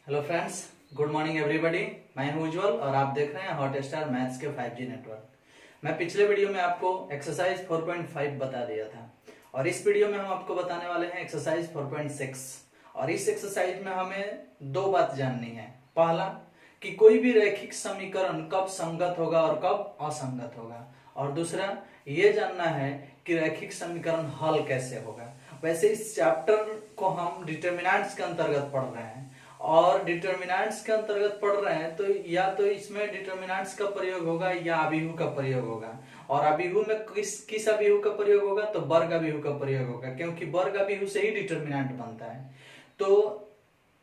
Hello friends, good morning everybody. मैं हूं उज्जवल और आप देख रहे हैं हॉट स्टार मैथ्स के 5G नेटवर्क। मैं पिछले वीडियो में आपको एक्सरसाइज 4.5 बता दिया था और इस वीडियो में हम आपको बताने वाले हैं एक्सरसाइज 4.6। और इस एक्सरसाइज में हमें दो बात जाननी है। पहला कि कोई भी रैखिक समीकरण कब संगत होगा और कब असंगत होगा, और दूसरा ये जानना है कि रैखिक समीकरण हल कैसे होगा। वैसे इस चैप्टर को हम डिटर्मिनेंट्स के अंतर्गत पढ़ रहे हैं और डिटर्मिनेंट्स के अंतर्गत पढ़ रहे हैं तो या तो इसमें डिटर्मिनेंट्स का प्रयोग होगा या अभिहु का प्रयोग होगा। और अभिहु में किस अभिहु का प्रयोग होगा? तो वर्ग अभिहु का प्रयोग होगा, क्योंकि वर्ग अभिहु से ही डिटर्मिनेंट बनता है। तो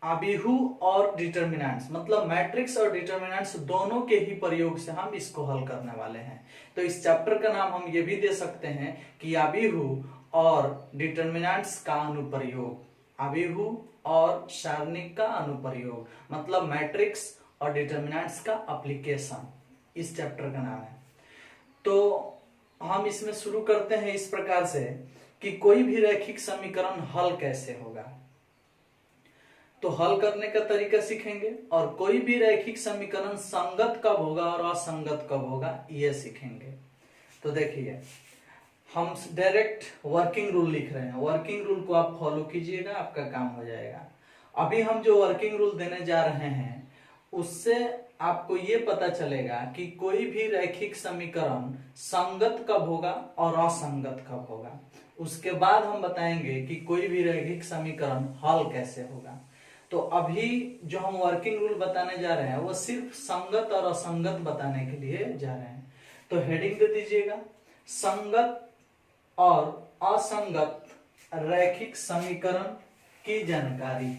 अभिहु और डिटर्मिनेंट्स मतलब मैट्रिक्स और डिटर्मिनेंट्स दोनों के ही प्रयोग से हम इसको हल करने वाले हैं। तो इस चैप्टर का नाम हम ये भी दे सकते हैं कि अभिहु और डिटर्मिनेंट्स का अनुप्रयोग, अभिहु और सारणिक का अनुप्रयोग मतलब मैट्रिक्स और डिटर्मिनेंट्स का एप्लीकेशन इस चैप्टर का नाम है। तो हम इसमें शुरू करते हैं इस प्रकार से कि कोई भी रैखिक समीकरण हल कैसे होगा। तो हल करने का तरीका सीखेंगे और कोई भी रैखिक समीकरण संगत कब होगा और असंगत कब होगा ये सीखेंगे। तो देखिए, हम डायरेक्ट वर्किंग रूल लिख रहे हैं। वर्किंग रूल को आप फॉलो कीजिएगा, आपका काम हो जाएगा। अभी हम जो वर्किंग रूल देने जा रहे हैं उससे आपको ये पता चलेगा कि कोई भी रैखिक समीकरण संगत कब होगा और असंगत कब होगा। उसके बाद हम बताएंगे कि कोई भी रैखिक समीकरण हल कैसे होगा। तो अभी जो हम वर्किंग रूल बताने जा रहे हैं वो सिर्फ संगत और असंगत बताने के लिए जा रहे हैं। तो हेडिंग दे दीजिएगा, संगत और असंगत रैखिक समीकरण की जानकारी।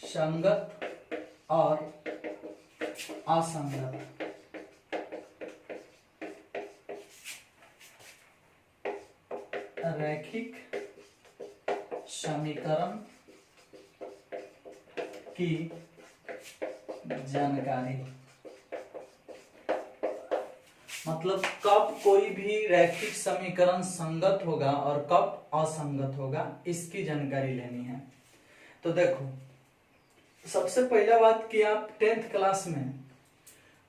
संगत और असंगत रैखिक समीकरण की जानकारी मतलब कब कोई भी रैखिक समीकरण संगत होगा और कब असंगत होगा, इसकी जानकारी लेनी है। तो देखो, सबसे पहला बात कि आप 10th क्लास में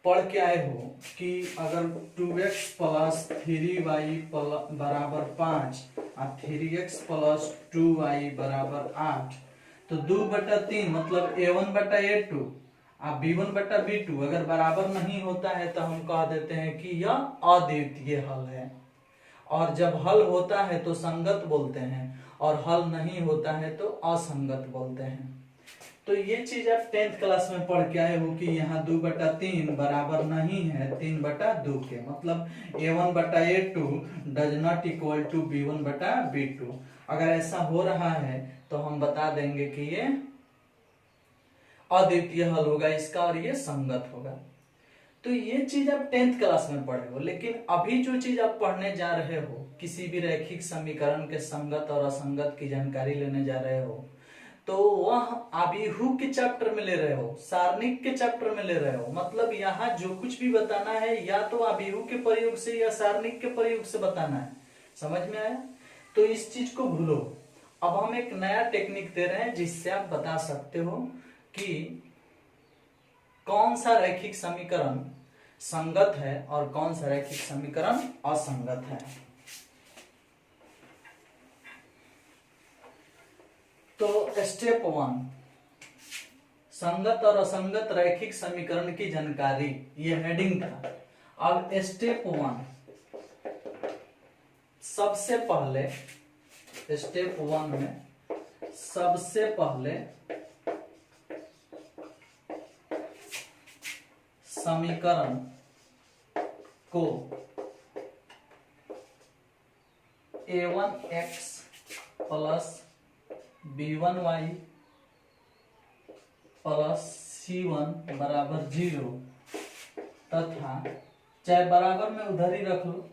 पढ़ के आए हो कि अगर 2x प्लस 3y बराबर 5 और 3x प्लस 2y बराबर 8 तो 2/3 मतलब a1/a2 और b1/b2 अगर बराबर नहीं होता है तो हम कह देते हैं कि यह अद्वितीय हल है। और जब हल होता है तो संगत बोलते हैं और हल नहीं होता है तो असंगत बोलते हैं। तो ये चीज आप 10th क्लास में पढ़ के आए हो कि यहाँ 2/3 बराबर नहीं है 3/2 के, मतलब a1/a2 does not equal to b1/b2। अगर ऐसा हो रहा है तो हम बता देंगे कि ये अद्वितीय हल होगा इसका और ये संगत होगा। तो ये चीज आप 10th क्लास में पढ़े हो, लेकिन अभी जो चीज आप पढ़ने जा रहे हो, किसी भी रैखिक समीकरण के संगत और असंगत की जानकारी लेने जा रहे हो, तो वह अभिहु के चैप्टर में ले रहे हो, सारणिक के चैप्टर में ले रहे हो। मतलब यहाँ जो कुछ भी बताना है या तो अभिहु के प्रयोग से या सारणिक के प्रयोग से बताना है। समझ में आया? तो इस चीज को भूलो। अब हम एक नया टेक्निक दे रहे हैं जिससे आप बता सकते हो कि कौन सा रैखिक समीकरण संगत है और कौन सा रैखिक समीकरण असंगत है। तो स्टेप 1, संगत और असंगत रैखिक समीकरण की जानकारी, ये हेडिंग था। अब स्टेप 1, सबसे पहले स्टेप 1 में सबसे पहले समीकरण को a1x plus b1y plus c1 बराबर 0 तथा चाहे बराबर में उधर ही रख लो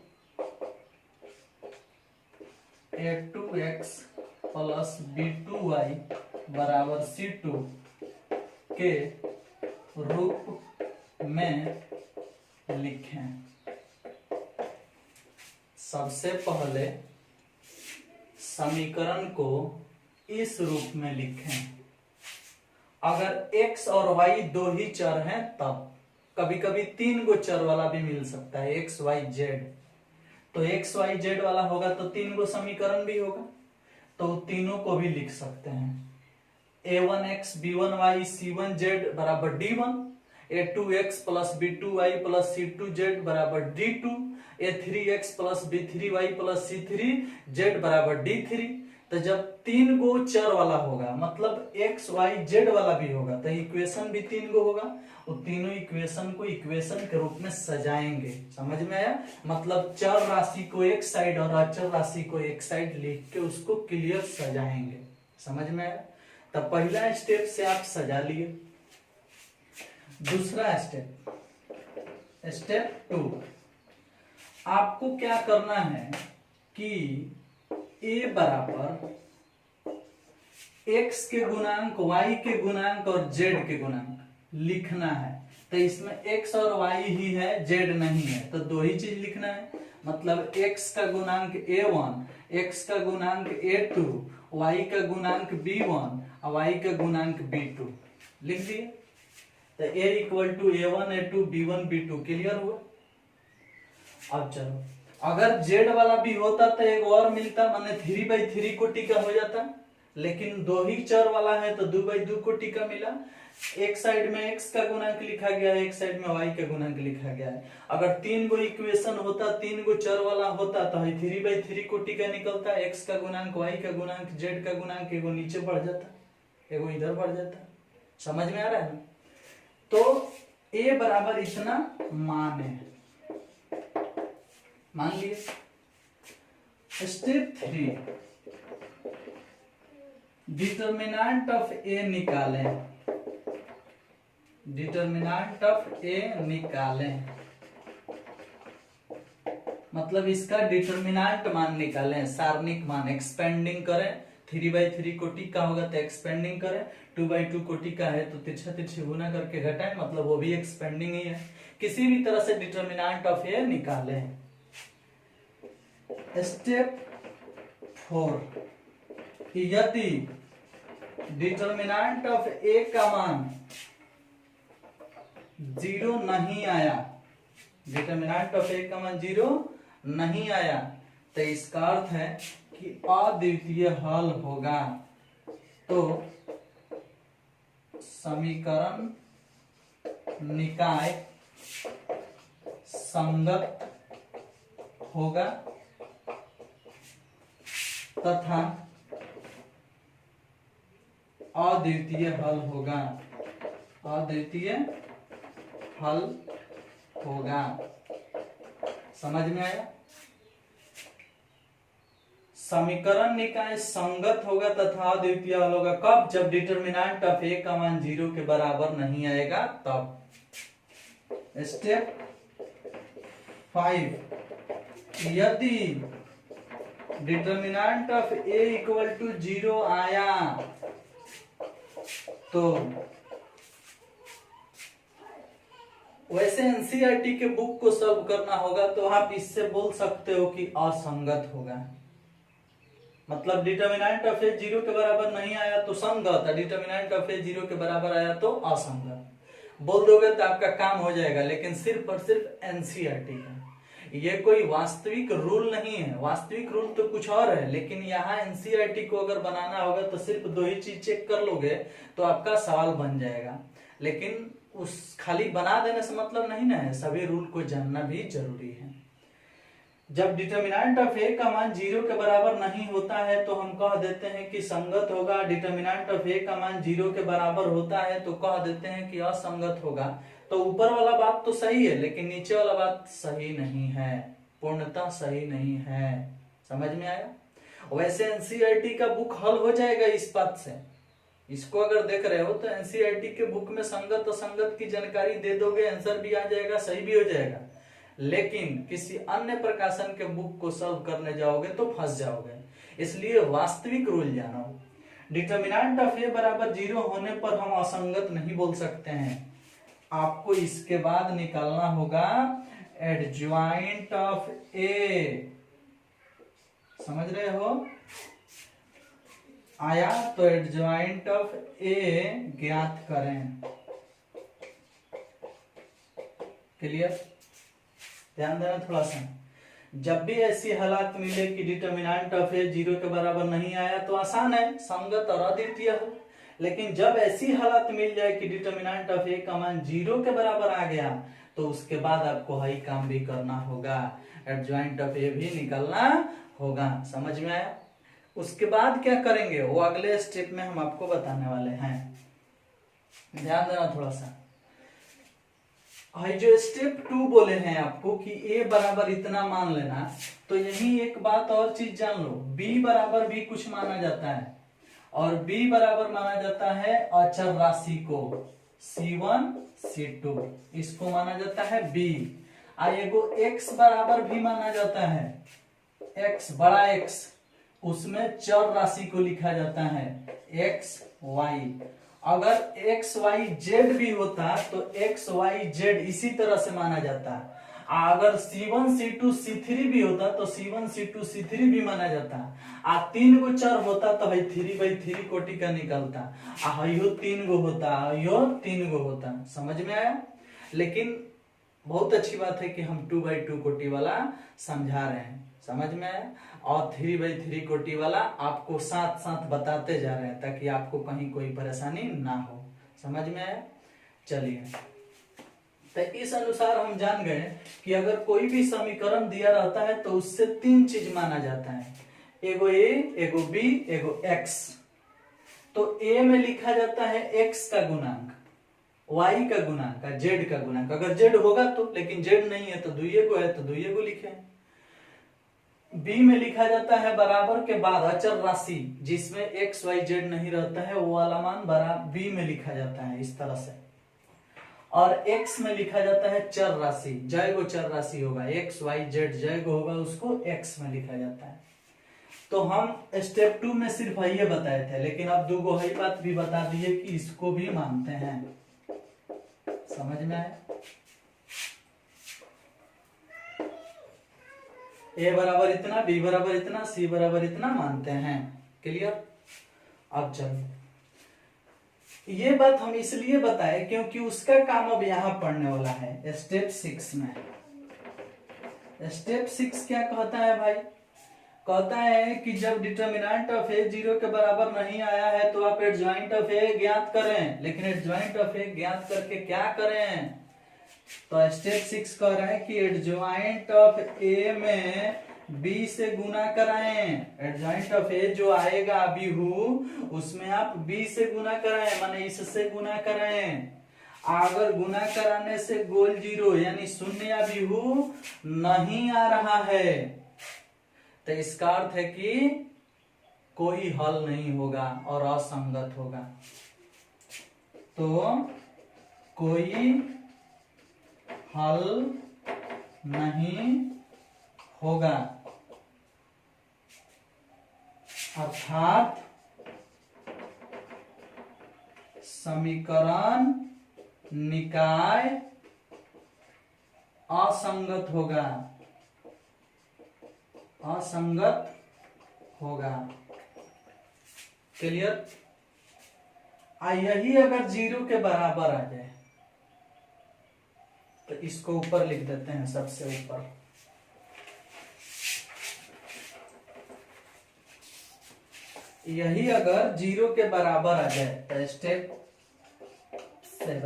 a2x प्लस b2y बराबर c2 के रूप में लिखें। सबसे पहले समीकरण को इस रूप में लिखें। अगर x और y दो ही चर हैं तब, कभी कभी 3 गो चर वाला भी मिल सकता है, x y z, तो x y z वाला होगा तो 3 गो समीकरण भी होगा, तो तीनों को भी लिख सकते हैं। a1x b1y c1z बराबर d1, a2x plus b2y plus c2z बराबर d2, a3x plus b3y plus c3z बराबर d3। तो जब 3 गो चर वाला होगा मतलब x y z वाला भी होगा तो इक्वेशन भी 3 गो होगा, और तीनों इक्वेशन को इक्वेशन के रूप में सजाएंगे। समझ में आया? मतलब चर राशि को एक साइड और अचर राशि को एक साइड लिख के उसको क्लियर सजाएंगे। समझ में आया? तब पहला स्टेप से आप सजा लिए। दूसरा स्टेप, स्टेप 2, आपको क्या करना है कि a बराबर x के गुणांक, y के गुणांक और z के गुणांक लिखना है। तो इसमें x और y ही है, z नहीं है, तो दो ही चीज लिखना है। मतलब x का गुणांक a1, x का गुणांक a2, y का गुणांक b1 और y का गुणांक b2 लिख दिए। तो a equal to a1 a2 b1 b2 clear हुआ। अब चलो, अगर z वाला भी होता तो एक और मिलता, माने 3/3 कोटि का हो जाता, लेकिन दो ही चर वाला है तो 2/2 कोटि का मिला। एक साइड में x का गुणांक लिखा गया है, एक साइड में y का गुणांक लिखा गया है। अगर 3 गो इक्वेशन होता, 3 गो चर वाला होता तो 3/3 कोटि का निकलता, x का गुणांक, y का गुणांक, z का गुणांक, एगो नीचे बढ़ जाता, एगो इधर बढ़ जाता। समझ में आ रहा है ना? तो a बराबर इतना मान है, मान लिए। स्टेप 3, डिटर्मिनेंट ऑफ a निकालें। डिटर्मिनेंट ऑफ a निकालें मतलब इसका डिटर्मिनेंट मान निकालें, सारणिक मान। एक्सपेंडिंग करें, 3/3 कोटि का होगा तो एक्सपेंडिंग करें, 2/2 कोटि का है तो तिरछा तिरछी गुना करके घटाएं, मतलब वो भी एक्सपेंडिंग ही है। किसी भी तरह से डिटर्मिनेंट ऑफ a निकालें। स्टेप 4, यदि डिटर्मिनेंट ऑफ a का मान 0 नहीं आया, डिटर्मिनेंट ऑफ a का मान 0 नहीं आया, तो इसका अर्थ है कि अद्वितीय हल होगा। तो समीकरण निकाय संगत होगा तथा अद्वितीय हल होगा, अद्वितीय हल होगा। समझ में आया? समीकरण निकाय संगत होगा तथा अद्वितीय हल होगा कब? जब डिटर्मिनेंट ऑफ a का मान 0 के बराबर नहीं आएगा तब। स्टेप 5, यदि determinant of a equal to 0 आया तो वैसे एनसीईआरटी के बुक को सॉल्व करना होगा तो आप इससे बोल सकते हो कि असंगत होगा। मतलब डिटर्मिनेंट ऑफ ए 0 के बराबर नहीं आया तो संगत है, डिटर्मिनेंट ऑफ ए 0 के बराबर आया तो असंगत बोल दोगे तो आपका काम हो जाएगा। लेकिन सिर्फ और सिर्फ एनसीईआरटी का, ये कोई वास्तविक रूल नहीं है। वास्तविक रूल तो कुछ और है, लेकिन यहाँ एनसीईआरटी को अगर बनाना होगा तो सिर्फ दो ही चीज चेक कर लोगे तो आपका सवाल बन जाएगा। लेकिन उस खाली बना देने से मतलब नहीं ना है, सभी रूल को जानना भी जरूरी है। जब डिटर्मिनेंट ऑफ ए का मान 0 के बराबर नहीं होता है तो हम कह देते हैं कि संगत होगा। डिटर्मिनेंट ऑफ ए का मान 0 के बराबर होता है तो कह देते हैं कि असंगत होगा। तो ऊपर वाला बात तो सही है, लेकिन नीचे वाला बात सही नहीं है, पूर्णतः सही नहीं है। समझ में आया? वैसे एनसीईआरटी का बुक हल हो जाएगा इस बात से। इसको अगर देख रहे हो तो एनसीईआरटी के बुक में संगत असंगत की जानकारी दे दोगे, आंसर भी आ जाएगा, सही भी हो जाएगा। लेकिन किसी अन्य प्रकाशन के बुक को सॉल्व करने जाओगे तो फंस जाओगे। इसलिए वास्तविक रूल जानो। डिटर्मिनेंट ऑफ ए बराबर 0 होने पर हम असंगत नहीं बोल सकते हैं। आपको इसके बाद निकालना होगा एडज्वाइंट ऑफ ए। समझ रहे हो? आया तो एडजॉइंट ऑफ ए ज्ञात करें। क्लियर? ध्यान देना थोड़ा सा। जब भी ऐसी हालात मिले कि डिटर्मिनेंट ऑफ ए 0 के बराबर नहीं आया तो आसान है, संगत और अद्वितीय हो। लेकिन जब ऐसी हालत मिल जाए कि डिटर्मिनेंट ऑफ ए का मान 0 के बराबर आ गया तो उसके बाद आपको हाई काम भी करना होगा, एडजॉइंट ऑफ ए भी निकलना होगा। समझ में आया? उसके बाद क्या करेंगे वो अगले स्टेप में हम आपको बताने वाले हैं। ध्यान देना थोड़ा सा। जो स्टेप 2 बोले हैं आपको कि a बराबर इतना मान लेना, तो यही एक बात और चीज जान लो, b बराबर भी कुछ माना जाता है और b बराबर माना जाता है अचर राशि को c1 c2, इसको माना जाता है b। एगो x बराबर भी माना जाता है, x बड़ा x, उसमें चर राशि को लिखा जाता है x y। अगर x y z भी होता तो x y z इसी तरह से माना जाता। अगर c1 c2 c3 भी होता तो c1 c2 c3 भी माना जाता। 3 गो चर होता तो भाई 3/3 कोटि का निकलता। यो 3 गो होता, यो 3 गो होता। समझ में आया? लेकिन बहुत अच्छी बात है कि हम 2/2 कोटि वाला समझा रहे हैं। समझ में आया? और 3/3 कोटि वाला आपको साथ साथ बताते जा रहे हैं ताकि आपको कहीं कोई परेशानी ना हो। समझ में आया? चलिए, तो इस अनुसार हम जान गए कि अगर कोई भी समीकरण दिया रहता है तो उससे 3 चीज माना जाता है, एगो ए, एगो बी, एगो एक्स। तो ए में लिखा जाता है एक्स का गुणांक, वाई का गुणांक, जेड का गुणांक। अगर जेड होगा तो, लेकिन जेड नहीं है तो दुइये को है तो दुइये को लिखे। बी में लिखा जाता है बराबर के बाद अचर राशि, जिसमें एक्स वाई जेड नहीं रहता है वो वाला मान बी में लिखा जाता है इस तरह से। और एक्स में लिखा जाता है चर राशि, जय गो चर राशि होगा, एक्स वाई जेड जय गो होगा, उसको एक्स में लिखा जाता है। तो हम स्टेप 2 में सिर्फ ये बताए थे, लेकिन अब 2 गो ही बात भी बता दिए कि इसको भी मानते हैं। समझ में आया? ए बराबर इतना, बी बराबर इतना, सी बराबर इतना मानते हैं। क्लियर? अब चलो, ये बात हम इसलिए बताए क्योंकि उसका काम अब यहां पढ़ने वाला है स्टेप 6 में। स्टेप 6 क्या कहता है भाई? कहता है कि जब डिटर्मिनेंट ऑफ ए 0 के बराबर नहीं आया है तो आप एडजॉइंट ऑफ ए ज्ञात करें। लेकिन एडजॉइंट ऑफ ए ज्ञात करके क्या करें? तो स्टेप 6 कह रहा है कि एडजॉइंट ऑफ ए में बी से गुना कराएं। एडजॉइंट ऑफ ए जो आएगा अभी उसमें आप बी से गुना कराएं, माने इससे गुना कराएं। अगर गुना कराने से गोल 0 यानी शून्य या बिहू नहीं आ रहा है तो इसका अर्थ है कि कोई हल नहीं होगा और असंगत होगा। तो कोई हल नहीं होगा, अर्थात समीकरण निकाय असंगत होगा, असंगत होगा। क्लियर? यही अगर 0 के बराबर आ जाए तो इसको ऊपर लिख देते हैं, सबसे ऊपर। यही अगर 0 के बराबर आ जाए तो step 7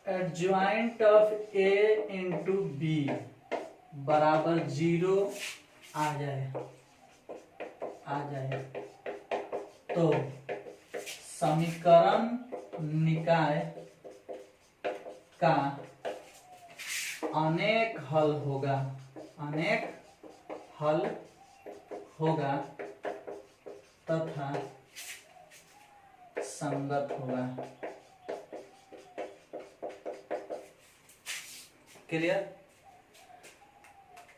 adjoint of A into B बराबर 0 आ जाए तो समीकरण निकाय का अनेक हल होगा, अनेक हल होगा तथा संगत होगा। क्लियर?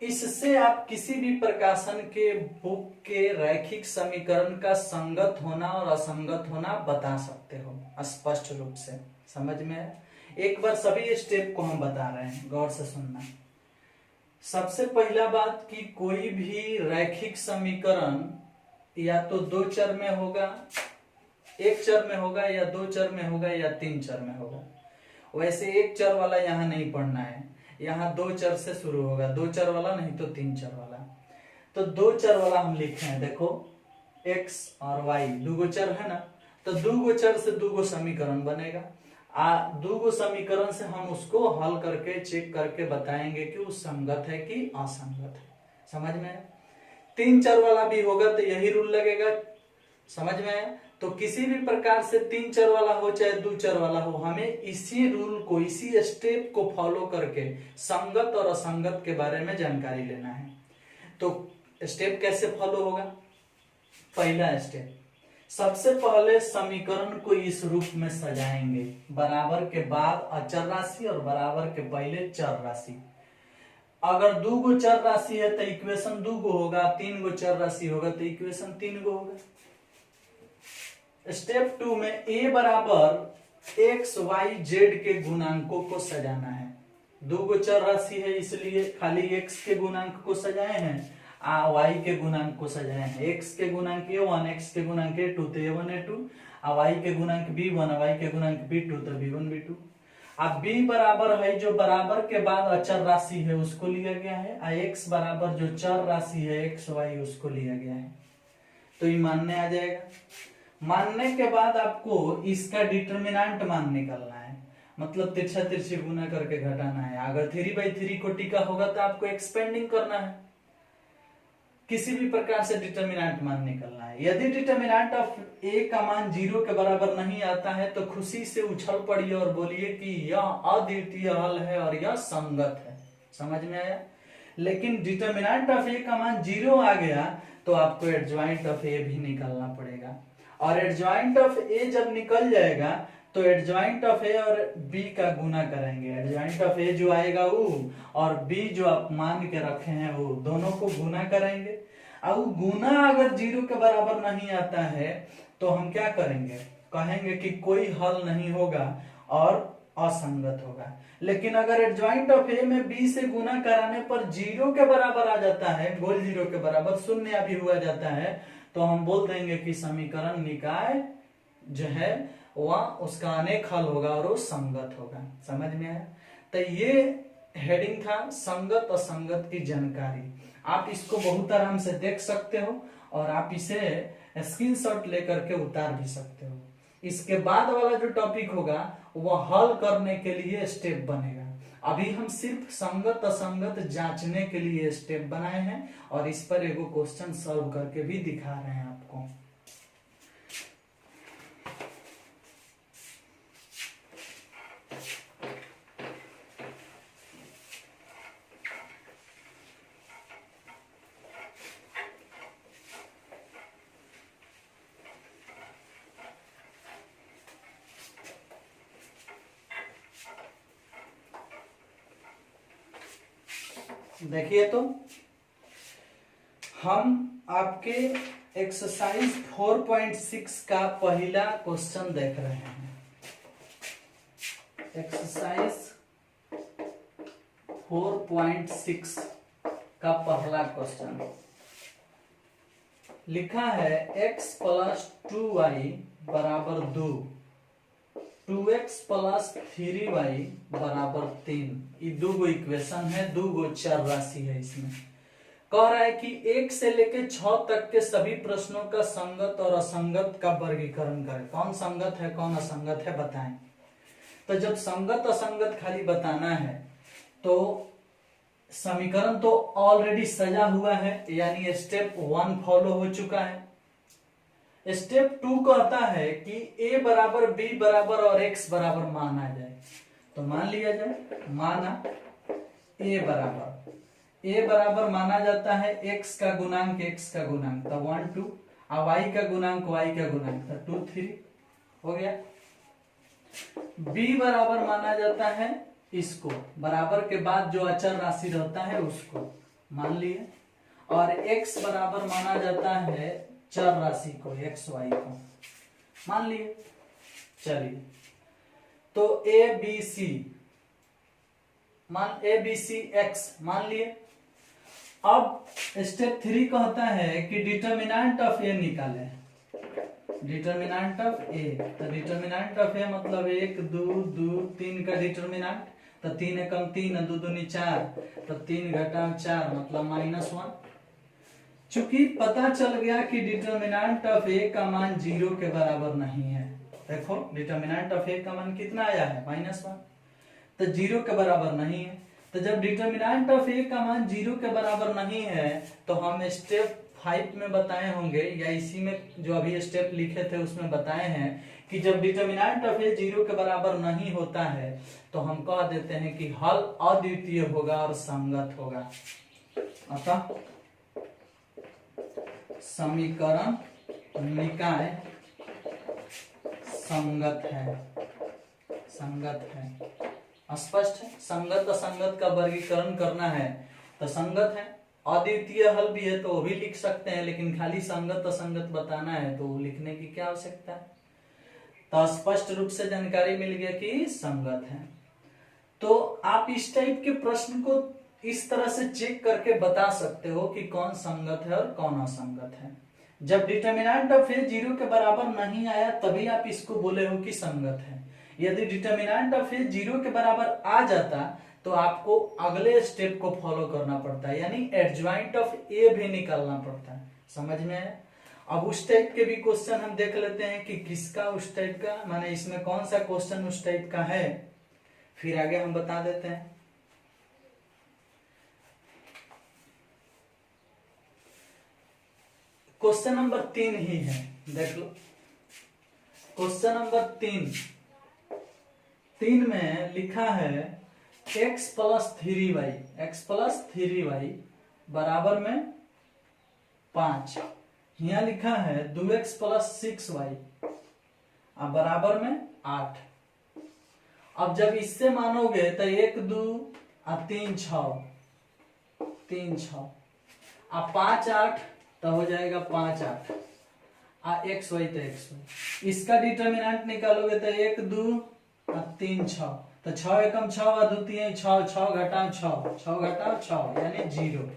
इससे आप किसी भी प्रकाशन के बुक के रैखिक समीकरण का संगत होना और असंगत होना बता सकते हो स्पष्ट रूप से। समझ में है? एक बार सभी स्टेप को हम बता रहे हैं, गौर से सुनना। सबसे पहला बात कि कोई भी रैखिक समीकरण या तो दो चर में होगा, एक चर में होगा, या दो चर में होगा, या तीन चर में होगा। वैसे एक चर वाला यहाँ नहीं पढ़ना है, यहाँ दो चर से शुरू होगा, दो चर वाला नहीं तो तीन चर वाला। तो दो चर वाला हम लिखे हैं, देखो x और y दूगो चर है ना, तो दूगो चर से दूगो समीकरण बनेगा। दूगो समीकरण से हम उसको हल करके चेक करके बताएंगे कि वो संगत है कि असंगत है। समझ में आया? तीन चर वाला भी होगा तो यही रूल लगेगा। समझ में आया? तो किसी भी प्रकार से तीन चर वाला हो चाहे दो चर वाला हो, हमें इसी रूल को, इसी स्टेप को फॉलो करके संगत और असंगत के बारे में जानकारी लेना है। तो स्टेप कैसे फॉलो होगा? पहला स्टेप, सबसे पहले समीकरण को इस रूप में सजाएंगे, बराबर के बाद अचर राशि और बराबर के पहले चर राशि। अगर दो गो चर राशि है तो इक्वेशन दो गो होगा, तीन गो चर राशि होगा तो इक्वेशन तीन गो होगा। स्टेप 2 में a बराबर एक्स वाई जेड के गुणांकों को सजाना है। दो गो चर राशि है इसलिए खाली x के गुणांक को सजाए हैं, y के गुणांक को सजाए हैं। x के गुणांक a1, x के गुणांक a2 तो a1 a2, y के गुणांक b1, y के गुणांक b2 तो b1 b2। अब b बराबर है जो बराबर के बाद अचर राशि है उसको लिया गया है, x बराबर जो चर राशि है x y उसको लिया गया है। तो ये मानने आ जाएगा। मानने के बाद आपको इसका डिटर्मिनेंट मान निकालना है, मतलब तिरछा तिरछी गुना करके घटाना है। अगर 3/3 कोटि का होगा तो आपको एक्सपेंडिंग करना है, किसी भी प्रकार से डिटर्मिनेंट मान निकालना है। यदि डिटर्मिनेंट ऑफ a का मान 0 के बराबर नहीं आता है तो खुशी से उछल पड़िए और बोलिए कि यह अद्वितीय हल है और यह संगत है। समझ में आया? लेकिन डिटर्मिनेंट ऑफ a का मान 0 आ गया तो आपको एडजॉइंट ऑफ a भी निकालना पड़ेगा, और एडजॉइंट ऑफ a जब निकल जाएगा तो एडजॉइंट ऑफ a और b का गुना करेंगे। एडजॉइंट ऑफ a जो आएगा वो और b जो आप मान के रखे हैं वो दोनों को गुना करेंगे। अब गुना अगर 0 के बराबर नहीं आता है तो हम क्या करेंगे? कहेंगे कि कोई हल नहीं होगा और असंगत होगा। लेकिन अगर एडजॉइंट ऑफ a में b से गुना कराने पर 0 के बराबर आ जाता है, गोल 0 के बराबर शून्य भी हुआ जाता है, तो हम बोल देंगे कि समीकरण निकाय जो है वह उसका अनेक हल होगा और वो संगत होगा। समझ में आया? तो ये हेडिंग था संगत असंगत की जानकारी। आप इसको बहुत आराम से देख सकते हो और आप इसे स्क्रीनशॉट लेकर के उतार भी सकते हो। इसके बाद वाला जो टॉपिक होगा वह हल करने के लिए स्टेप बनेगा। अभी हम सिर्फ संगत असंगत जांचने के लिए स्टेप बनाए हैं और इस पर एगो क्वेश्चन सॉल्व करके भी दिखा रहे हैं आपको। देखिए तो हम आपके एक्सरसाइज 4.6 का पहला क्वेश्चन देख रहे हैं। एक्सरसाइज 4.6 का पहला क्वेश्चन लिखा है x प्लस 2y बराबर 2, 2x प्लस 3y बराबर 3। ये दो गो इक्वेशन है, दो गो चर राशि है। इसमें कह रहा है कि 1 से लेकर 6 तक के सभी प्रश्नों का संगत और असंगत का वर्गीकरण करें। कौन संगत है कौन असंगत है बताएं। तो जब संगत असंगत खाली बताना है तो समीकरण तो ऑलरेडी सजा हुआ है, यानी स्टेप 1 फॉलो हो चुका है। स्टेप 2 कहता है कि a बराबर b बराबर और x बराबर माना जाए, तो मान लिया जाए। माना a बराबर माना जाता है x का गुणांक x का गुणांक तो 1 2, और y का गुणांक y का गुणांक तो 2 3 हो गया। b बराबर माना जाता है इसको, बराबर के बाद जो अचर राशि रहता है उसको मान लिए, और x बराबर माना जाता है चर राशि को x y को मान लिए। चलिए तो a b c x मान लिए, अब स्टेप 3 कहता है कि डिटर्मिनेंट ऑफ ए निकाले। डिटर्मिनेंट ऑफ ए, तो डिटर्मिनेंट ऑफ ए मतलब 1 2 2 3 का डिटर्मिनेंट, तो 3 एकम 3 2 दूनी 4, तो 3 घटाव 4 मतलब -1। चूंकि पता चल गया कि डिटर्मिनेंट ऑफ ए का मान 0 के बराबर नहीं है। देखो डिटर्मिनेंट ऑफ ए का मान कितना आया है -1, तो 0 के बराबर नहीं है। तो जब डिटर्मिनेंट ऑफ ए का मान 0 के बराबर नहीं है तो हम स्टेप 5 में बताए होंगे, या इसी में जो अभी स्टेप लिखे थे उसमें बताए हैं कि जब डिटर्मिनेंट ऑफ ए 0 के बराबर नहीं होता है तो हम कह देते हैं कि हल अद्वितीय होगा और संगत होगा। अतः समीकरण निकाय संगत है। संगत है, स्पष्ट है। संगत असंगत का वर्गीकरण करना है तो संगत है, अद्वितीय हल भी है तो वो भी लिख सकते हैं, लेकिन खाली संगत असंगत बताना है तो वो लिखने की क्या आवश्यकता है। तो स्पष्ट रूप से जानकारी मिल गया कि संगत है। तो आप इस टाइप के प्रश्न को इस तरह से चेक करके बता सकते हो कि कौन संगत है और कौन असंगत है। जब डिटर्मिनेंट ऑफ ए 0 के बराबर नहीं आया तभी आप इसको बोले हो कि संगत है। यदि डिटर्मिनेंट ऑफ ए 0 के बराबर आ जाता तो आपको अगले स्टेप को फॉलो करना पड़ता है, यानी एडज्वाइंट ऑफ ए भी निकालना पड़ता है। समझ में आया? अब उस टाइप के भी क्वेश्चन हम देख लेते हैं कि किसका उस टाइप का, माने इसमें कौन सा क्वेश्चन उस टाइप का है, फिर आगे हम बता देते हैं। क्वेश्चन नंबर 3 ही है, देख लो। क्वेश्चन नंबर 3 में लिखा है x प्लस 3y बराबर में 5। यहाँ लिखा है 2x प्लस 6y बराबर में 8। अब जब इससे मानोगे तो 1 2 और 3 6 3 6 और 5 8 तो हो जाएगा 5 8 और x y तो x y। इसका डिटर्मिनेंट निकालोगे तो 1 2 और 3 6, तो 6 एकम 6 और 2 3 6 6 घटाव 6 घटाव 6 यानी 0।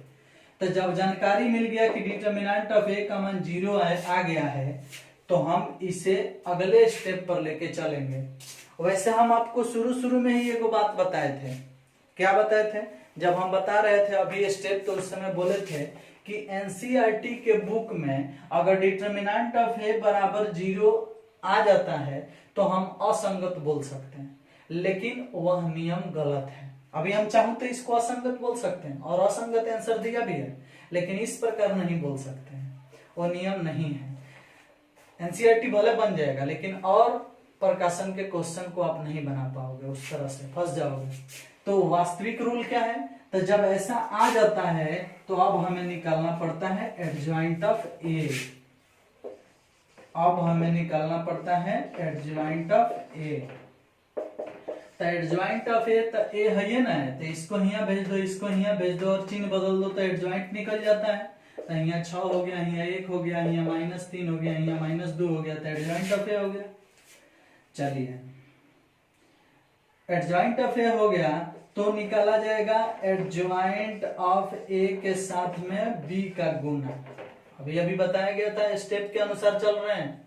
तो जब जानकारी मिल गया कि डिटर्मिनेंट ऑफ ए का मान 0 आ गया है तो हम इसे अगले स्टेप पर लेके चलेंगे। वैसे हम आपको शुरू में ही एक बात बताए थे। क्या बताए थे? जब हम बता रहे थे अभी स्टेप तो उस समय बोले थे कि एनसीईआरटी के बुक में अगर डिटर्मिनेंट ऑफ ए बराबर 0 आ जाता है तो हम असंगत बोल सकते हैं, लेकिन वह नियम गलत है। अभी हम चाहूं तो इसको असंगत बोल सकते हैं और असंगत आंसर दिया भी है, लेकिन इस प्रकार नहीं बोल सकते हैं, वो नियम नहीं है। एनसीईआरटी भले बन जाएगा लेकिन और प्रकाशन के क्वेश्चन को आप नहीं बना पाओगे, उस तरह से फंस जाओगे। तो वास्तविक रूल क्या है? तो जब ऐसा आ जाता है तो अब हमें निकालना पड़ता है एडज्वाइंट ऑफ ए। अब हमें निकालना पड़ता है एडज्वाइंट ऑफ ए। तो एडज्वाइंट ऑफ ए तो ए है ये ना, तो इसको यहाँ भेज दो, इसको यहाँ भेज दो और चिन्ह बदल दो तो एडज्वाइंट निकल जाता है। तो यहाँ 6 हो गया, यहाँ 1 हो गया, यहाँ -3 हो गया, यहाँ -2 हो गया, तो एडज्वाइंट ऑफ ए हो गया। चलिए एडज्वाइंट ऑफ ए हो गया तो निकाला जाएगा एडज्वाइंट ऑफ ए के साथ में बी का गुना। अभी बताया गया था, स्टेप के अनुसार चल रहे हैं।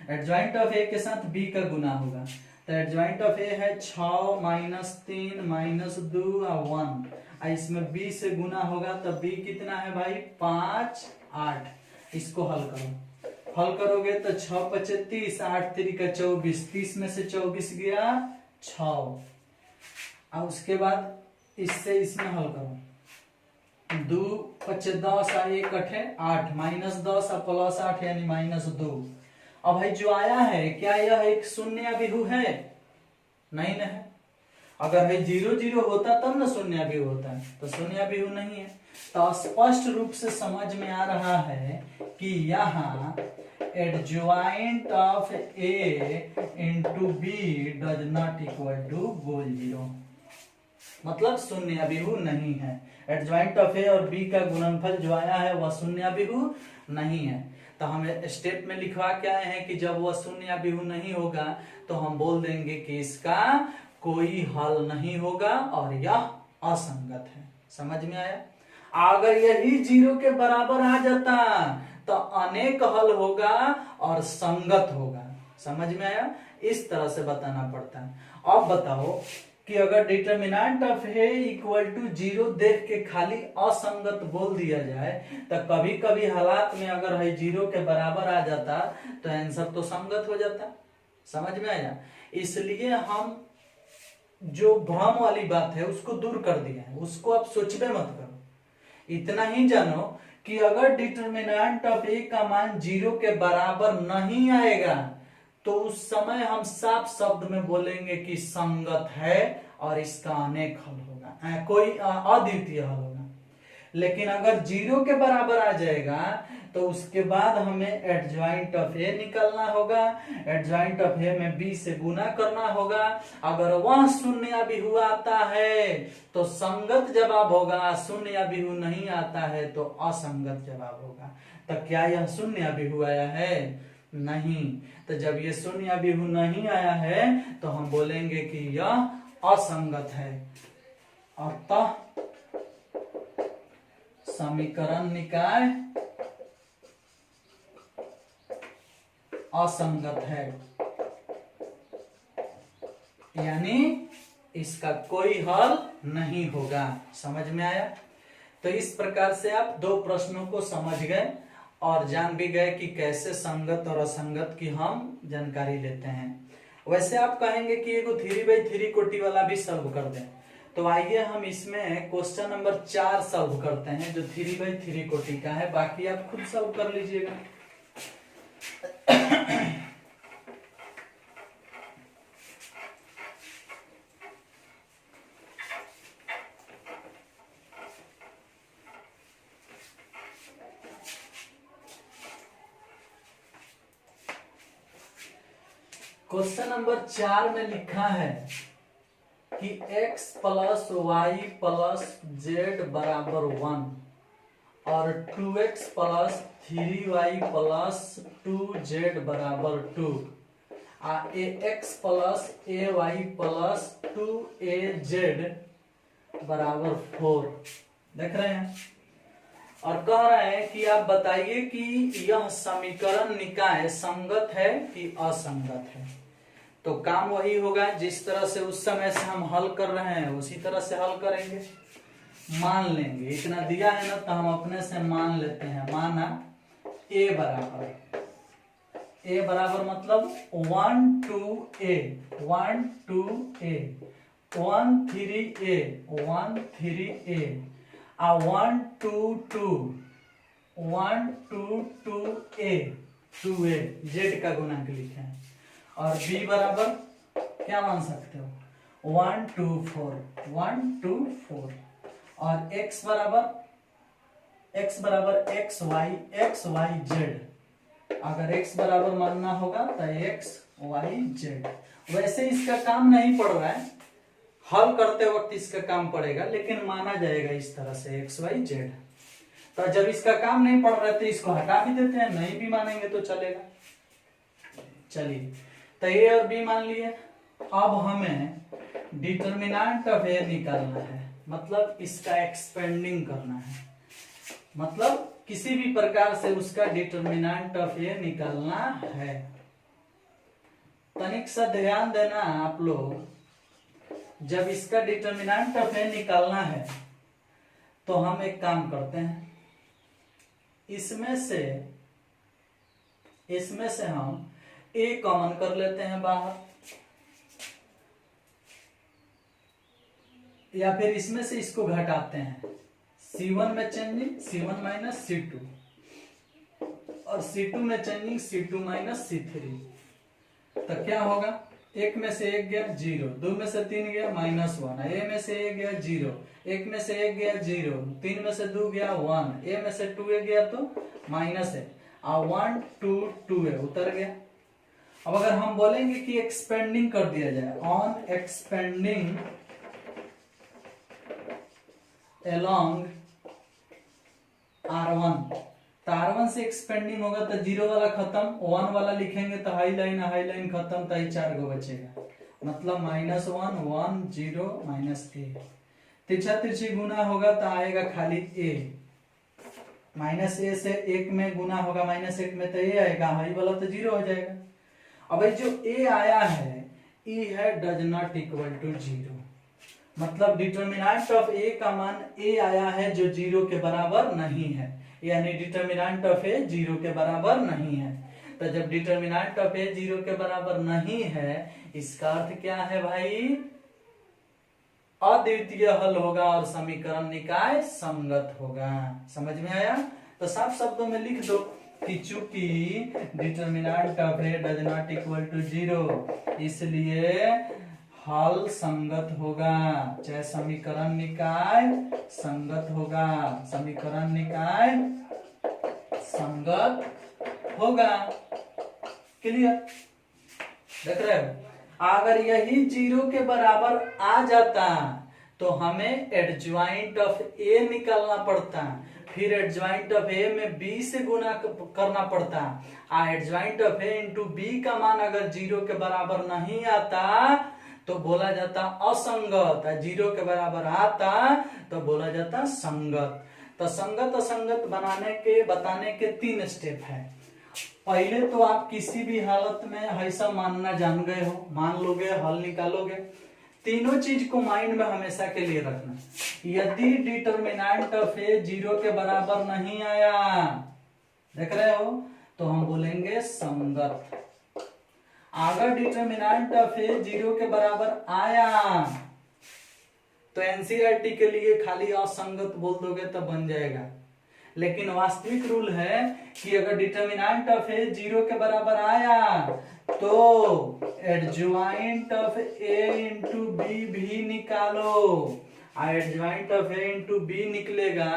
एडज्वाइंट ऑफ ए के साथ बी का गुना होगा। तो एडज्वाइंट ऑफ ए है 6 -3 -2 और 1। इसमें बी से गुना होगा तो बी कितना है भाई? 5 8। इसको हल करो, हल करोगे तो 6 5 30, 8 3 का 24, 30 में से 24 गया 6। और उसके बाद इससे इसमें हल करो, 2 5 10 और 1 8 8 -10 और +8 यानी -2। अब भाई जो आया है क्या यह एक शून्य बिंदु है? नहीं ना है। अगर है 0 0 होता तब ना शून्य बिंदु होता है, तो शून्य बिंदु नहीं है। तो स्पष्ट रूप से समझ में आ रहा है कि यहाँ adjoint of A into B does not equal to गोल 0, मतलब शून्य बिंदु नहीं है। एडज्वाइंट ऑफ ए और बी का गुणनफल जो आया है वह शून्य बिंदु नहीं है। तो हम स्टेप में लिखवा के आए हैं कि जब वह शून्य बिंदु नहीं होगा तो हम बोल देंगे कि इसका कोई हल नहीं होगा और यह असंगत है। समझ में आया? अगर यही 0 के बराबर आ जाता तो अनेक हल होगा और संगत होगा। समझ में आया? इस तरह से बताना पड़ता है। अब बताओ कि अगर determinant of A equal to 0 देख के खाली असंगत बोल दिया जाए तो कभी कभी हालात में अगर है 0 के बराबर आ जाता तो आंसर तो संगत हो जाता। समझ में आया? इसलिए हम जो भ्रम वाली बात है उसको दूर कर दिया है, उसको आप सोचबे मत करो। इतना ही जानो कि अगर डिटर्मिनेंट ऑफ ए का मान 0 के बराबर नहीं आएगा तो उस समय हम साफ शब्द में बोलेंगे कि संगत है और इसका अनेक हल होगा, कोई अद्वितीय हल होगा। लेकिन अगर 0 के बराबर आ जाएगा तो उसके बाद हमें एडजॉइंट ऑफ ए निकालना होगा। एडजॉइंट ऑफ ए में बी से गुना करना होगा। अगर वह शून्य बिहू आता है तो संगत जवाब होगा, शून्य बिहू नहीं आता है तो असंगत जवाब होगा। तो क्या यह शून्य बिहू आया है? नहीं। तो जब ये शून्य बिहू नहीं आया है तो हम बोलेंगे कि यह असंगत है। अतः समीकरण निकाय असंगत है, यानी इसका कोई हल नहीं होगा। समझ में आया? तो इस प्रकार से आप दो प्रश्नों को समझ गए और जान भी गए कि कैसे संगत और असंगत की हम जानकारी लेते हैं। वैसे आप कहेंगे कि एगो 3/3 कोटि वाला भी सॉल्व कर दें, तो आइए हम इसमें क्वेश्चन नंबर 4 सॉल्व करते हैं जो 3/3 कोटि का है। बाकी आप खुद सॉल्व कर लीजिएगा। क्वेश्चन नंबर 4 में लिखा है कि x plus Y plus Z बराबर 1 और 2x plus 3y plus 2z बराबर 2 ax plus ay plus 2az बराबर 4। देख रहे हैं? और कह रहे हैं कि आप बताइए कि यह समीकरण निकाय संगत है कि असंगत है। तो काम वही होगा जिस तरह से उस समय से हम हल कर रहे हैं उसी तरह से हल करेंगे। मान लेंगे, इतना दिया है ना तो हम अपने से मान लेते हैं। माना a बराबर मतलब 1 2a 1 2a 1 3a 1 3a 1 2 2 1 2 2a 2a Z का गुणांक लिखे हैं। और b बराबर क्या मान सकते हो 1 2 4 1 2 4 और x बराबर x y z। अगर x बराबर मानना होगा तो x y z। वैसे इसका काम नहीं पड़ रहा है, हल करते वक्त इसका काम पड़ेगा, लेकिन माना जाएगा इस तरह से x y z। तो जब इसका काम नहीं पड़ रहा है तो इसको हटा भी देते हैं, नहीं भी मानेंगे तो चलेगा। चलिए, तो ए और बी मान लिए। अब हमें डिटर्मिनेंट ऑफ ए निकालना है, मतलब इसका एक्सपेंडिंग करना है, मतलब किसी भी प्रकार से उसका डिटर्मिनेंट ऑफ ए निकालना है। तनिक सा ध्यान देना आप लोग, जब इसका डिटर्मिनेंट ऑफ ए निकालना है तो हम एक काम करते हैं, इसमें से हम a कॉमन कर लेते हैं बाहर, या फिर इसमें से इसको घटाते हैं। C1 में चेंजिंग C1 माइनस C2 और C2 में चेंजिंग C2 माइनस C3। तो क्या होगा, एक में से एक गया 0, 2 में से 3 गया -1, a में से एक गया 0, एक में से एक गया 0, 3 में से 2 गया 1, a में से 2a गया तो माइनस है, 1 2 2a उतर गया। अब अगर हम बोलेंगे कि एक्सपेंडिंग कर दिया जाए, ऑन एक्सपेंडिंग along R1, तो R1 से एक्सपेंडिंग होगा तो 0 वाला खत्म, 1 वाला लिखेंगे तो हाई लाइन खत्म, तो 4 गो बचेगा, मतलब -1 1 0 -a। तिरछा तिरछी गुना होगा तो आएगा खाली ए, माइनस ए से एक में गुना होगा माइनस एक में तो ए आएगा, हाई वाला तो जीरो हो जाएगा। अब जो ए आया है ई है does not equal to zero, मतलब डिटर्मिनेंट ऑफ ए का मान ए आया है जो जीरो के बराबर नहीं है, यानी डिटर्मिनेंट ऑफ ए जीरो के बराबर नहीं है। तो जब डिटर्मिनेंट ऑफ ए जीरो के बराबर नहीं है इसका अर्थ क्या है भाई, अद्वितीय हल होगा और समीकरण निकाय संगत होगा। समझ में आया? तो साफ शब्दों में लिख दो कि चूंकि determinant of A does not equal to zero इसलिए हल संगत होगा, चाहे समीकरण निकाय संगत होगा, समीकरण निकाय संगत होगा। क्लियर? देख रहे हो? अगर यही जीरो के बराबर आ जाता तो हमें एडज्वाइंट ऑफ ए निकालना पड़ता, फिर एडज्वाइंट ऑफ ए में बी से गुना करना पड़ता। Adjoint of A into B का मान अगर जीरो के बराबर नहीं आता तो बोला जाता असंगत, जीरो के बराबर आता तो बोला जाता संगत। तो संगत असंगत बताने के 3 स्टेप है। पहले तो आप किसी भी हालत में ऐसा मानना जान गए हो, मान लोगे, हल निकालोगे। तीनों चीज को माइंड में हमेशा के लिए रखना। यदि डिटर्मिनेंट ऑफ ए जीरो के बराबर नहीं आया, देख रहे हो, तो हम बोलेंगे संगत। अगर डिटर्मिनेंट ऑफ ए जीरो के बराबर आया तो एनसीईआरटी के लिए खाली असंगत बोल दोगे तो बन जाएगा, लेकिन वास्तविक रूल है कि अगर डिटर्मिनेंट ऑफ ए जीरो के बराबर आया तो adjoint of A into B भी निकालो। Adjoint of A into B निकलेगा,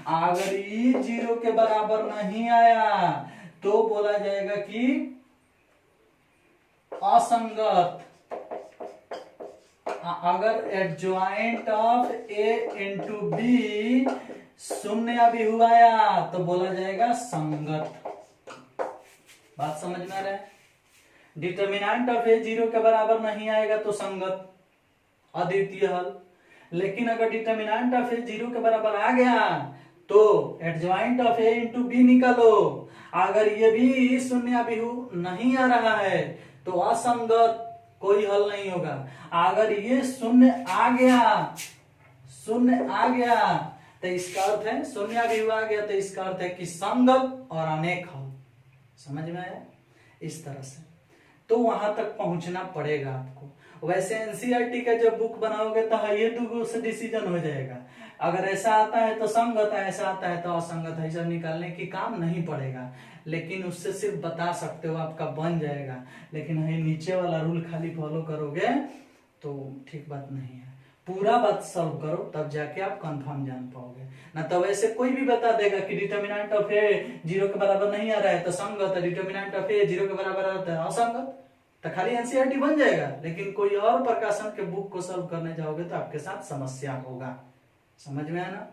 अगर ई जीरो के बराबर नहीं आया तो बोला जाएगा कि असंगत। अगर adjoint of A into B शून्य भी हुआ तो बोला जाएगा संगत। बात समझ में आ रहा है? डिटर्मिनेंट ऑफ ए जीरो के बराबर नहीं आएगा तो संगत, अद्वितीय हल। लेकिन अगर डिटर्मिनेंट ऑफ ए जीरो के बराबर आ गया तो adjoint of A into B निकालो। अगर ये भी शून्य भी नहीं आ रहा है तो असंगत, कोई हल नहीं होगा। अगर ये शून्य आ गया तो इसका अर्थ है शून्य भी हुआ गया तो इसका अर्थ है कि संगत और अनेक हल। समझ में आया? इस तरह से तो वहां तक पहुंचना पड़ेगा आपको। वैसे एनसीईआरटी का जब बुक बनाओगे तो ये दो से डिसीजन हो जाएगा। अगर ऐसा आता है तो संगत है, ऐसा आता है तो असंगत है, सब निकालने की काम नहीं पड़ेगा, लेकिन उससे सिर्फ बता सकते हो, आपका बन जाएगा। लेकिन ये नीचे वाला रूल खाली फॉलो करोगे तो ठीक बात नहीं है। पूरा बात सॉल्व करो तब जाके आप कंफर्म जान पाओगे, ना तो वैसे कोई भी बता देगा कि डिटर्मिनेंट ऑफ ए जीरो के बराबर नहीं आ रहा है तो संगत है, डिटर्मिनेंट ऑफ ए जीरो के बराबर आता है असंगत, तो खाली एनसीईआरटी बन जाएगा। लेकिन कोई और प्रकाशन के बुक को सॉल्व करने जाओगे तो आपके साथ समस्या होगा। समझ में आया ना?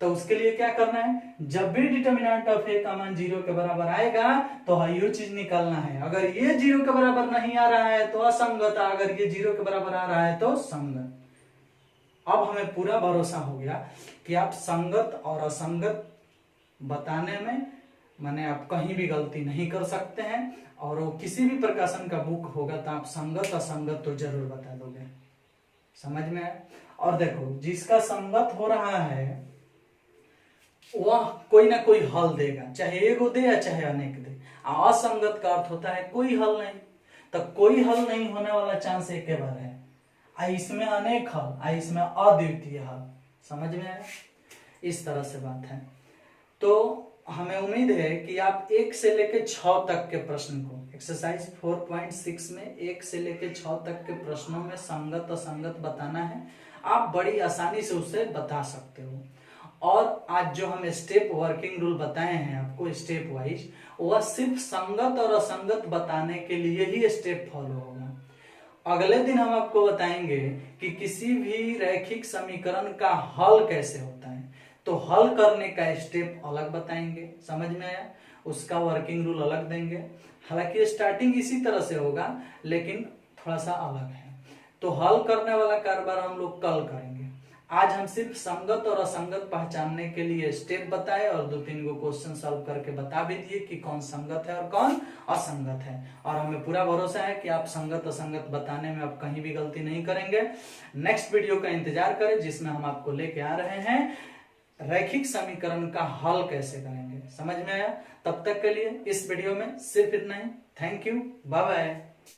तो उसके लिए क्या करना है, जब भी डिटर्मिनेंट ऑफ ए का मान जीरो के बराबर आएगा तो ये चीज निकालना है। अगर ये जीरो के बराबर नहीं आ रहा है तो असंगत, अगर ये जीरो के बराबर आ रहा है तो संगत। अब हमें पूरा भरोसा हो गया कि आप संगत और असंगत बताने में माने आप कहीं भी गलती नहीं कर सकते हैं, और वो किसी भी प्रकाशन का बुक होगा तो आप संगत असंगत तो जरूर बता दोगे। समझ में आया? और देखो, जिसका संगत हो रहा है वह कोई ना कोई हल देगा, चाहे एगो दे या चाहे अनेक दे। असंगत का अर्थ होता है कोई हल नहीं, तो कोई हल नहीं होने वाला चांस एक बार है। इसमें अनेक हल, इसमें अद्वितीय हल। समझ में आया? इस तरह से बात है। तो हमें उम्मीद है कि आप 1 से लेकर 6 तक के प्रश्न को, एक्सरसाइज 4.6 में 1 से लेकर 6 तक के प्रश्नों में संगत असंगत बताना है। आप बड़ी आसानी से उसे बता सकते हो। और आज जो हम स्टेप वर्किंग रूल बताए हैं आपको स्टेप वाइज, वह सिर्फ संगत और असंगत बताने के लिए ही स्टेप फॉलो होगा। अगले दिन हम आपको बताएंगे कि किसी भी रैखिक समीकरण का हल कैसे होता है, तो हल करने का स्टेप अलग बताएंगे। समझ में आया? उसका वर्किंग रूल अलग देंगे। हालांकि स्टार्टिंग इसी तरह से होगा लेकिन थोड़ा सा अलग है। तो हल करने वाला कारोबार हम लोग कल करेंगे। आज हम सिर्फ संगत और असंगत पहचानने के लिए स्टेप बताए और 2-3 गो क्वेश्चन सॉल्व करके बता भी दिए कि कौन संगत है और कौन असंगत है। और हमें पूरा भरोसा है कि आप संगत असंगत बताने में आप कहीं भी गलती नहीं करेंगे। नेक्स्ट वीडियो का इंतजार करें जिसमें हम आपको लेके आ रहे हैं रैखिक समीकरण का हल कैसे करेंगे। समझ में आया? तब तक के लिए इस वीडियो में सिर्फ इतना ही। Thank you, bye bye.